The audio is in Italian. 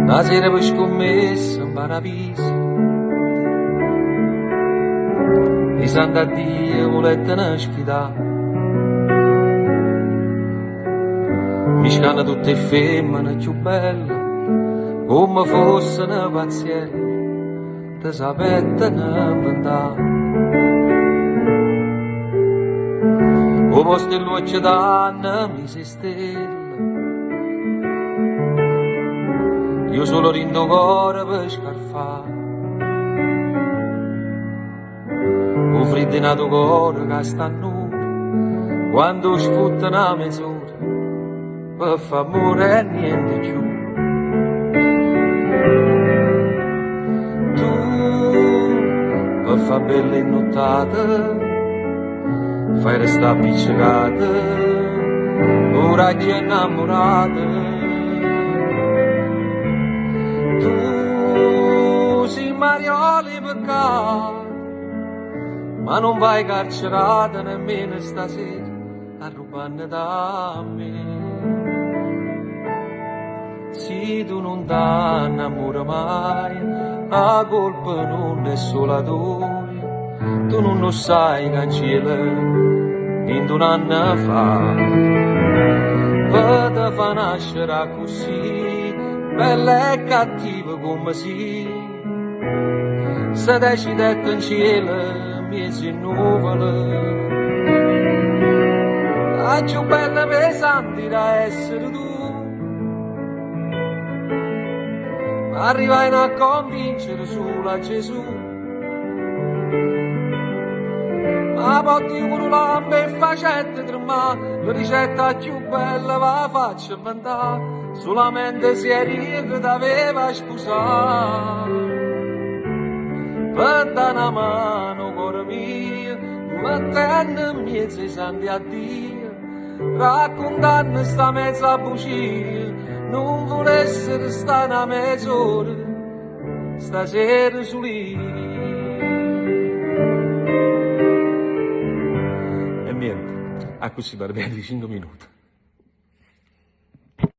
Una sera per scommessa in paradiso e santa Dio volete ne sfidare. Mi scanna tutte femmine più belle come fossero pazzielle te sapettene inventare. O posto in luce d'anno mi si stella io solo rindo cuore per scarfare. O freddo in tuo cuore che sta a nulla quando sfutta una mezz'ora per fa amore e niente più. Tu per fa belle nottate fai restare appiccicate ora che è innamorata. Tu sei marioli peccati ma non vai carcerata nemmeno stasera a rubarne da me. Se tu non t'annamori mai la colpa non è solo tua. Tu non lo sai che cielo in un anno fa per te fa nascere così bella e cattiva come si. Se decidete in cielo mesi nuvole la più bella pesante da essere tu. Arrivai a convincere solo a Gesù. Ma potti uno lampe e facette tremare, la ricetta più bella la faccio inventare, solamente se eri che t'aveva sposato. Per dare una mano cuore mio, mettendo in mezzo i santi a Dio, raccontando sta mezza bugia, non volesse restare una mezz'ora, stasera su lì. Niente, a così per 25 minuti.